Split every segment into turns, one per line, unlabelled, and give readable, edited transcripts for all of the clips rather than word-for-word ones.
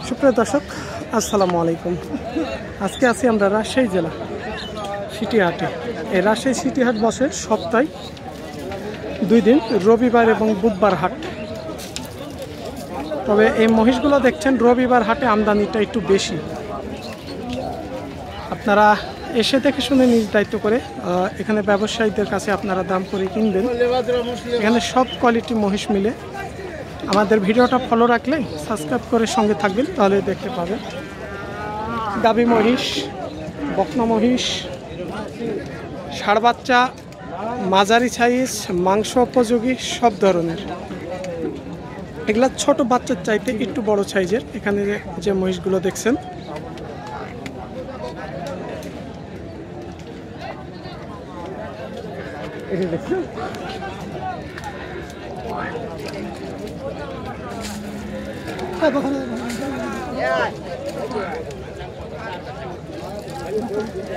সুপ্রিয় দর্শক, আসসালামু আলাইকুম। আজকে আছি আমরা রাজশাহী জেলা সিটি হাটে। এই রাজশাহী সিটি হাট বসে সপ্তাহে 2 দিন, রবিবার এবং বুধবার হাট। তবে এই মহিষগুলো দেখছেন রবিবার হাটে আমদানিটা একটু বেশি। আপনারা এসে দেখে শুনে নিজ দায়িত্ব করে এখানে ব্যবসায়ীদের কাছে আপনারা দাম করে কিনবেন। এখানে সব কোয়ালিটি মহিষ মিলে। আমাদের ভিডিওটা ফলো রাখলে সাবস্ক্রাইব করে সঙ্গে থাকবেন, তাহলে দেখতে পাবেন। গাভী মহিষ, বকনা মহিষ, ষাঁড় বাচ্চা, মাঝারি সাইজ, মাংস উপযোগী সব ধরনের। এগুলা ছোট বাচ্চার চাইতে একটু বড় সাইজের। এখানে যে মহিষগুলো দেখছেন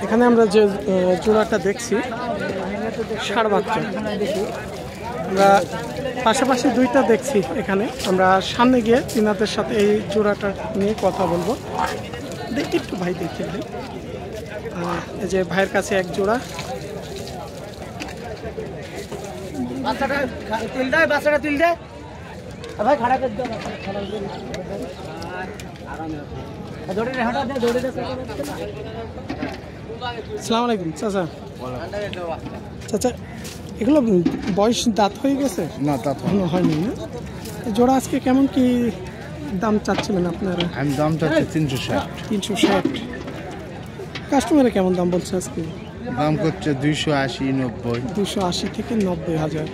এখানে আমরা যে জোড়াটা দেখছি ষাঁড় বাচ্চা, আমরা পাশাপাশি দুইটা দেখছি। এখানে আমরা সামনে গিয়ে তিনাদের সাথে এই জোড়াটা নিয়ে কথা বলবো। দেখি একটু ভাই দেখিয়ে দিই। এই যে ভাইয়ের কাছে এক জোড়া। আসসালামু আলাইকুম চাচা। চাচা, এগুলো বয়স দাঁত হয়ে গেছে?
না, দাঁত
হয়নি না। জোড়া আজকে কেমন কি দাম চাচ্ছিলেন আপনারা?
আমি দাম চাচ্ছি 360।
360। কাস্টমারে কেমন দাম বলছে আজকে?
দাম করছে 280, 90।
280 থেকে 90 হাজার।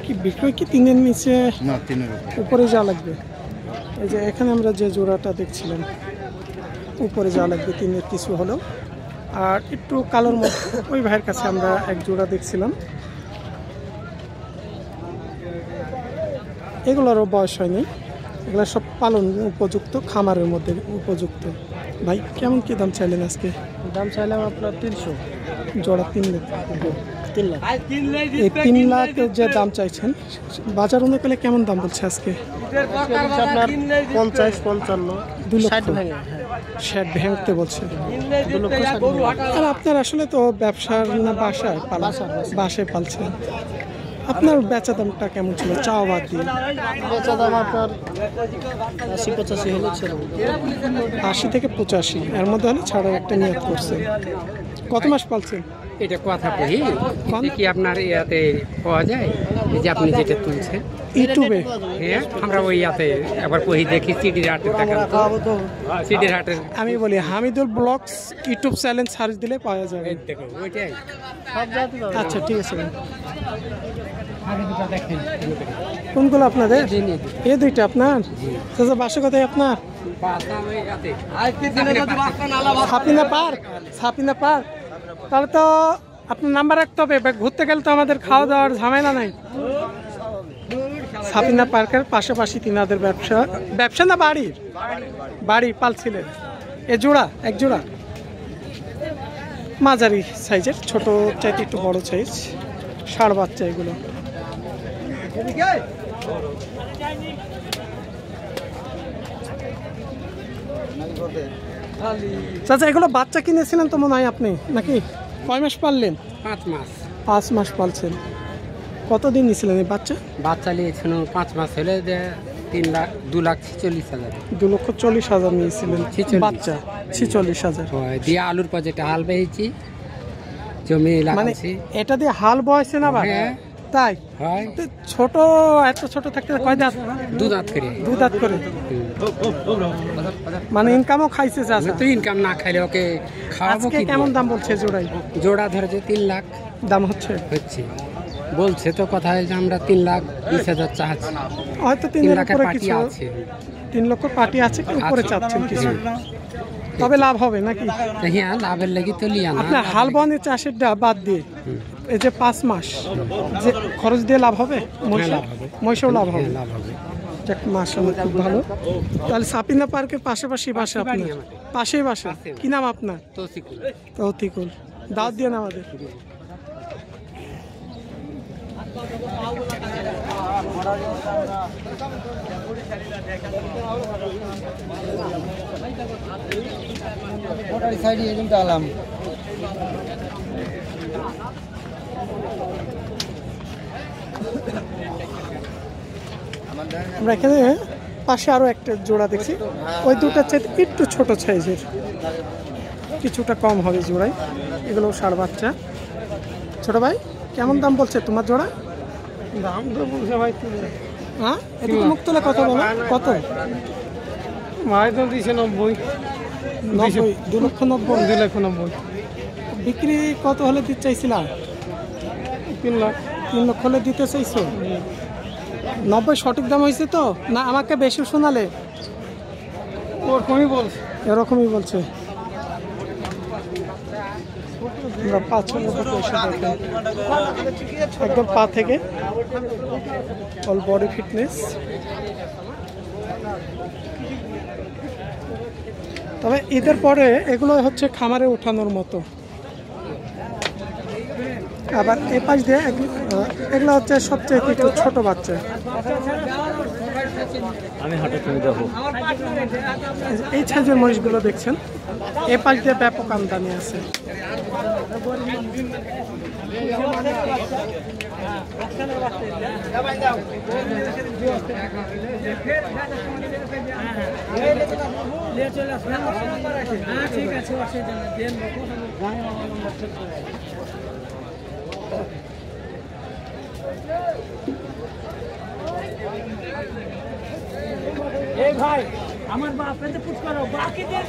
কি বিক্রয় কি 3-এর নিচে?
না, 3-এর
উপরে যা লাগবে। এই যে এখানে আমরা যে জোড়াটা দেখছিলাম, উপরে যা লাগবে 3-এর কিছু হলো। আর একটু কালোর মধ্যে ওই ভাইয়ের কাছে আমরা এক জোড়া দেখছিলাম। এগুলোরও বয়স হয়নি, এগুলো সব পালন উপযুক্ত, খামারের মধ্যে উপযুক্ত। ভাই কেমন কি দাম চাইলেন আজকে?
দাম চাইলাম আপনার 300
জোড়া। 3 লাখ।
3 লাখ।
এই 3 লাখ যে দাম চাইছেন, বাজার অনুকূলে কেমন দাম বলছে আজকে?
আপনার 50, 55,
2 লক্ষ
60 ভাঙে।
60 ভেঙতে বলছে।
2 লক্ষ 60।
আর আপনার আসলে তো ব্যবসার না বাসায় পালা? বাসায় পালছেন। আপনার বেচা দামটা কেমন ছিল চাওয়া বাদ দিয়ে?
বেচা দাম আপনার 80-85 হলে ছিল।
80 থেকে 85 এর মধ্যে হলে ছাড়ার একটা নিয়ত করছেন। কত মাস পালছেন?
এটা কথা কই কি আপনার ইয়াতে পাওয়া যায়, এই যে আপনি যেটা তুলছেন
ইউটিউবে?
হ্যাঁ, আমরা ওই ইয়াতে একবার কই দেখি সিডির হাটে দেখান তো। সিডির হাটে
আমি বলি Hamidul blogs YouTube channel search দিলে পাওয়া যাবে।
দেখো ওইটাই।
সব জাতি পাবে।
আচ্ছা ঠিক আছে। কোনগুলো আপনাদের? এই দুইটা আপনার? চাচা বাসা কোথায় আপনার? সাপিনা পার্ক। সাপিনা পার্ক। তাহলে তো আপনার নাম্বার রাখতে হবে, ঘুরতে গেলে তো আমাদের খাওয়া দাওয়ার ঝামেলা নাই। সাপিনা পার্কের পাশাপাশি তিনাদের ব্যবসা না বাড়ি পালছিলেন। এ জোড়া, এক জোড়া মাঝারি সাইজের, ছোট চাইতে একটু বড় সাইজ ষাঁড় বাচ্চা এগুলো। চাচা এগুলো বাচ্চা কিনেছিলেন তো মনে হয় আপনি, নাকি? কয় মাস পাললেন?
5 মাস।
5 মাস পালছেন। কতদিন নিয়েছিলেন এই বাচ্চা?
বাচ্চা নিয়েছিল 5 মাস হলে 2,46,000।
2,40,000 নিয়েছিলেন বাচ্চা। 46,000
দিয়ে আলুর প্রজেক্টে হাল বেয়েছি, জমি
মানে
লাগাচ্ছি।
এটা দিয়ে হাল বয়ছে না?
হ্যাঁ
তাই
হয়।
ছোট, এত ছোট থাকতে কয় দাঁত?
2 দাঁত করে।
2 দাঁত করে। মানে ইনকামও খাইছে চাচা?
তো ইনকাম না খাইলে ওকে খাওয়াবো
আজকে
কি?
কেমন দাম বলছে জোড়াই?
জোড়া ধরেছে 3 লাখ
দাম হচ্ছে।
বলছে তো কথা যে আমরা 3,20,000 চাচ্ছি।
হয়তো
3
3
লাখের
উপরে
পাটি
কিছু,
আছে।
3 লক্ষ পাটি আছে, উপরে চাচ্ছেন কিছু। তবে লাভ হবে নাকি?
হ্যাঁ, লাভের লাগি তো লিয়া না।
আপনার হাল বনে চাষের বাদ দিয়ে এই যে 5 মাস যে খরচ দিয়ে লাভ হবে? মহিষেও লাভ হবে। মাশাআল্লাহ, খুব ভালো। তাহলে সাপিনা পার্কের পাশাপাশি বাসা আপনার? পাশেই বাসা। কি নাম আপনার? তৌফিকুল। দাওয়াত দিয়ে না আমাদের। আমরা এখানে পাশে আরো একটা জোড়া দেখছি, ওই দুটার চাইতে একটু ছোট সাইজের, কিছুটা কম হবে জোড়ায়। এগুলো ষাঁড় বাচ্চা। ছোট ভাই কেমন দাম বলছে তোমার জোড়া?
দাম তো বলছে ভাই
হ্যাঁ, এটুকু মুখ তুলে কথা বলো। কত?
ভাই তো দিছে 90,
90, 2,90,000।
2,90,000,
বিক্রি কত হলে দিতে চাইছিলা?
3 লাখ।
3 লক্ষ হলে দিতে চাইছো? 90 সঠিক দাম হয়েছে তো, না আমাকে বেশি শোনালে?
ওরকমই বলছে।
এরকমই বলছে। আমরা পাঁচশো একদম পা থেকে অল বডি ফিটনেস। তবে ঈদের পরে এগুলো হচ্ছে খামারে ওঠানোর মতো। আবার এ পাশ দিয়ে এগুলো হচ্ছে সবচেয়ে একটু ছোট বাচ্চা। এই সাইজের মহিষগুলো দেখছেন, এ পাশ দিয়ে ব্যাপক আমদানি আছে।
ভাই আমার বাপ পুচ করো বাকি দিয়ে